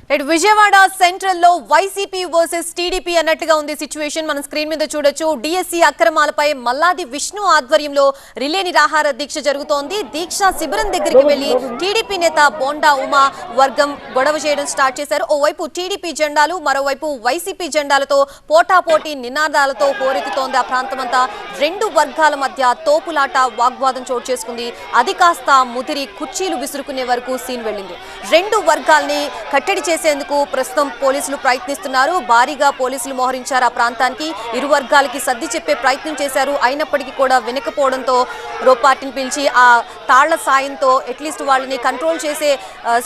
Vijayawada central లో YCP versus TDP అన్నట్టుగా ఉంది సిచ్యువేషన్. మనం స్క్రీన్ మీద చూడొచ్చు. డిఎస్సి అక్రమాలపై మల్లాది విష్ణు ఆధ్వర్యంలో రిలే నిరాహార దీక్ష జరుగుతోంది. దీక్ష శిబిరం దగ్గరికి వెళ్లి టీడీపీ నేత బోండా ఉమా వర్గం గొడవ చేయడం స్టార్ట్ చేశారు. ఓవైపు టీడీపీ జెండాలు, మరోవైపు వైసీపీ జెండాలతో పోటాపోటీ నినాదాలతో హోరెత్తుతోంది ఆ ప్రాంతమంతా. రెండు వర్గాల మధ్య తోపులాట వాగ్వాదం చోటు చేసుకుంది. అది కాస్త ముదిరి కుర్చీలు విసురుకునే వరకు సీన్ వెళ్ళింది. రెండు వర్గాల్ని కట్టడి చేసేందుకు ప్రస్తుతం పోలీసులు ప్రయత్నిస్తున్నారు. భారీగా పోలీసులు మోహరించారు ఆ ప్రాంతానికి. ఇరు వర్గాలకి సర్ది చెప్పే ప్రయత్నం చేశారు. అయినప్పటికీ కూడా వినకపోవడంతో రోపార్టీని పిలిచి ఆ తాళ్ల సాయంతో అట్లీస్ట్ వాళ్ళని కంట్రోల్ చేసే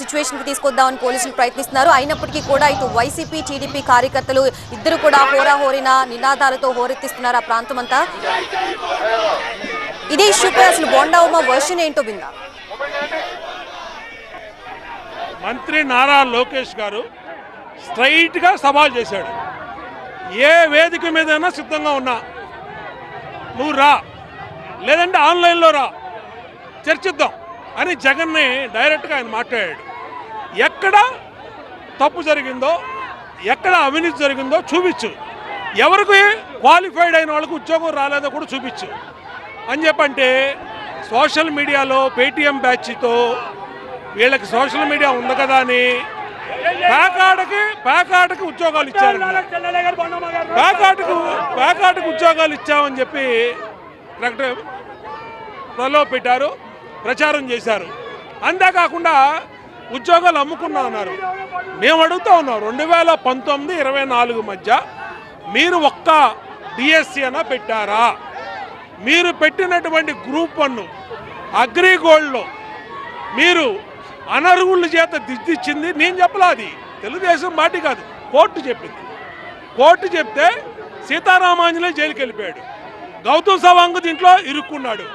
సిచ్యువేషన్ కి తీసుకొద్దామని పోలీసులు ప్రయత్నిస్తున్నారు. అయినప్పటికీ కూడా ఇటు వైసీపీ టీడీపీ కార్యకర్తలు ఇద్దరు కూడా హోరాహోరిన నినాదాలతో హోరెత్తిస్తున్నారు ఆ ప్రాంతమంతా. ఇదే ఇష్యూపై అసలు బోండా ఉమా వర్షన్ ఏంటో విందా. మంత్రి నారా లోకేష్ గారు స్ట్రైట్గా సవాల్ చేశాడు. ఏ వేదిక మీదైనా సిద్ధంగా ఉన్నా, నువ్వు రా, లేదంటే ఆన్లైన్లో రా, చర్చిద్దాం అని జగన్ని డైరెక్ట్గా ఆయన మాట్లాడాడు. ఎక్కడ తప్పు జరిగిందో, ఎక్కడ అవినీతి జరిగిందో చూపించు, ఎవరికి క్వాలిఫైడ్ అయిన వాళ్ళకి ఉద్యోగం రాలేదో కూడా చూపించు అని చెప్పంటే సోషల్ మీడియాలో పేటీఎం బ్యాచ్తో వీళ్ళకి సోషల్ మీడియా ఉంది కదా అని ప్యాకాటకి ఉద్యోగాలు ఇచ్చారు. ప్యాకాటకి ఉద్యోగాలు ఇచ్చామని చెప్పి ప్రలోభ పెట్టారు, ప్రచారం చేశారు. అంతేకాకుండా ఉద్యోగాలు అమ్ముకున్నా అన్నారు. మేము అడుగుతా ఉన్నాం, 2019-24 మధ్య మీరు ఒక్క డిఎస్సి అన్నా పెట్టారా? మీరు పెట్టినటువంటి గ్రూప్ 1 అగ్రిగోల్డ్లో మీరు అనర్హుల చేత దిద్దిచ్చింది నేను చెప్పలా, అది తెలుగుదేశం పార్టీ కాదు, కోర్టు చెప్పింది. కోర్టు చెప్తే సీతారామాంజనే జైలుకి వెళ్ళిపోయాడు. గౌతమ్ సవాంగ్ దీంట్లో ఇరుక్కున్నాడు.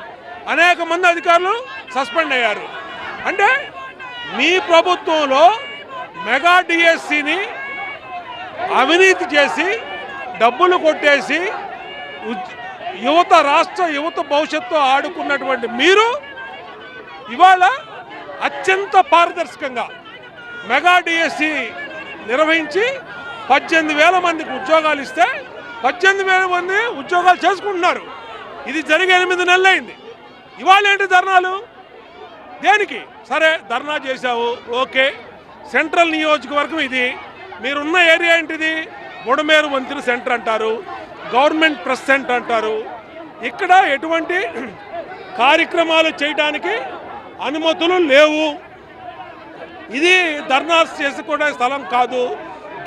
అనేక మంది అధికారులు సస్పెండ్ అయ్యారు. అంటే మీ ప్రభుత్వంలో మెగా డిఎస్సిని అవినీతి చేసి డబ్బులు కొట్టేసి రాష్ట్ర యువత భవిష్యత్తు ఆడుకున్నటువంటి మీరు ఇవాళ అత్యంత పారదర్శకంగా మెగా డిఎస్సి నిర్వహించి 18,000 మందికి ఉద్యోగాలు ఇస్తే 18,000 మంది ఉద్యోగాలు చేసుకుంటున్నారు. ఇది జరిగి 8 నెలలు అయింది. ఇవాళ ఏంటి ధర్నాలు? దేనికి? సరే ధర్నా చేశావు, ఓకే. సెంట్రల్ నియోజకవర్గం ఇది, మీరున్న ఏరియా ఏంటిది? బుడమేరు వంతెన సెంటర్ అంటారు, గవర్నమెంట్ ప్రెస్ సెంటర్ అంటారు. ఇక్కడ ఎటువంటి కార్యక్రమాలు చేయడానికి అనుమతులు లేవు. ఇది ధర్నాలు చేసుకునే స్థలం కాదు.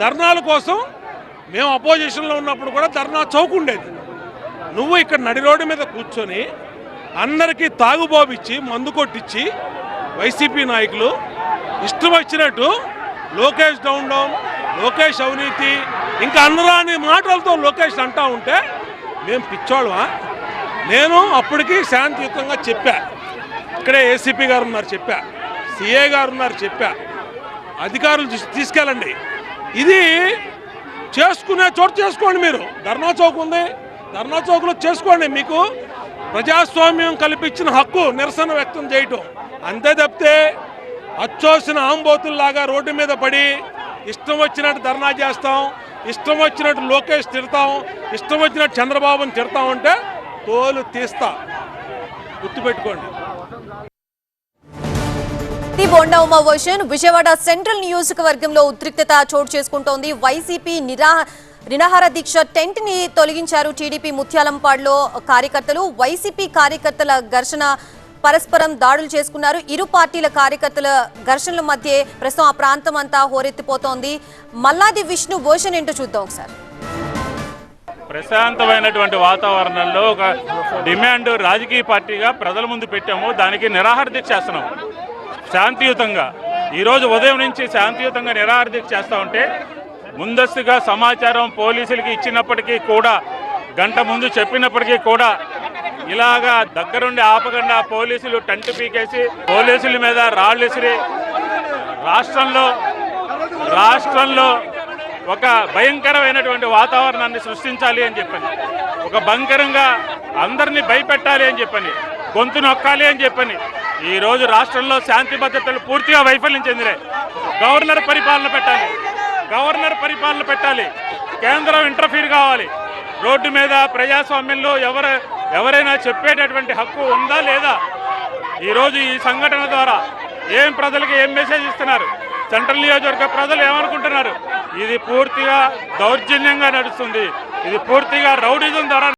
ధర్నాల కోసం మేము అపోజిషన్లో ఉన్నప్పుడు కూడా ధర్నా చౌక్ ఉండేది. నువ్వు ఇక్కడ నడి రోడ్డు మీద కూర్చొని అందరికీ తాగుబోబిచ్చి మందు కొట్టించి వైసీపీ నాయకులు ఇష్టం వచ్చినట్టు లోకేష్ డౌన్, లోకేష్ అవినీతి, ఇంకా అందరాని మాటలతో లోకేష్ అంటా ఉంటే మేము పిచ్చోళ్ళమా? నేను అప్పటికి శాంతియుతంగా చెప్పా, ఇక్కడే ఏసీపీ గారు ఉన్నారు చెప్పా, సిఏ గారు ఉన్నారు చెప్పా, అధికారులు తీసుకెళ్ళండి, ఇది చేసుకునే చోటు చేసుకోండి. మీరు ధర్నా చౌక్ ఉంది, ధర్నా చౌక్లో చేసుకోండి. మీకు ప్రజాస్వామ్యం కల్పించిన హక్కు నిరసన వ్యక్తం చేయటం. అంతే తప్పితే అచ్చోసిన ఆంబోతుల్లాగా రోడ్డు మీద పడి ఇష్టం వచ్చినట్టు ధర్నా చేస్తాం, ఇష్టం వచ్చినట్టు లోకేష్ తిడతాం, ఇష్టం వచ్చినట్టు చంద్రబాబుని తిడతాం అంటే తోలు తీస్తా, గుర్తుపెట్టుకోండి. బోండా ఉమా వర్షన్. విజయవాడ సెంట్రల్ నియోజకవర్గంలో ఉద్రిక్తత చోటు చేసుకుంటోంది. వైసీపీ నిరాహార దీక్ష టెంట్ ని తొలగించారు టీడీపీ ముత్యాలంపాడులో కార్యకర్తలు. వైసీపీ కార్యకర్తల ఘర్షణ, పరస్పరం దాడులు చేసుకున్నారు. ఇరు పార్టీల కార్యకర్తల ఘర్షణల మధ్య ప్రస్తుతం ఆ ప్రాంతం అంతా హోరెత్తిపోతోంది. మల్లాది విష్ణు వర్షన్ ఏంటో చూద్దాం ఒకసారి. ప్రశాంతమైనటువంటి వాతావరణంలో ఒక డిమాండ్ రాజకీయ పార్టీగా ప్రజల ముందు పెట్టాము. దానికి నిరాహార దీక్ష చేస్తున్నాం శాంతియుతంగా. ఈరోజు ఉదయం నుంచి శాంతియుతంగా నిరాహార దీక్ష చేస్తూ ఉంటే ముందస్తుగా సమాచారం పోలీసులకి ఇచ్చినప్పటికీ కూడా, గంట ముందు చెప్పినప్పటికీ కూడా ఇలాగా దగ్గరుండి ఆపకుండా పోలీసులు టెంట్ పీకేసి పోలీసుల మీద రాళ్ళు విసిరి రాష్ట్రంలో ఒక భయంకరమైనటువంటి వాతావరణాన్ని సృష్టించాలి అని చెప్పని, ఒక భయంకరంగా అందరినీ భయపెట్టాలి అని చెప్పని, గొంతు నొక్కాలి అని చెప్పని ఈ రోజు రాష్ట్రంలో శాంతి భద్రతలు పూర్తిగా వైఫల్యం చెందినాయి. గవర్నర్ పరిపాలన పెట్టాలి. కేంద్రం ఇంటర్ఫీర్ కావాలి. రోడ్డు మీద ప్రజాస్వామ్యంలో ఎవరైనా చెప్పేటటువంటి హక్కు ఉందా లేదా? ఈరోజు ఈ సంఘటన ద్వారా ప్రజలకు ఏం మెసేజ్ ఇస్తున్నారు? సెంట్రల్ నియోజకవర్గ ప్రజలు ఏమనుకుంటున్నారు? ఇది పూర్తిగా దౌర్జన్యంగా నడుస్తుంది. ఇది పూర్తిగా రౌడిజం ద్వారా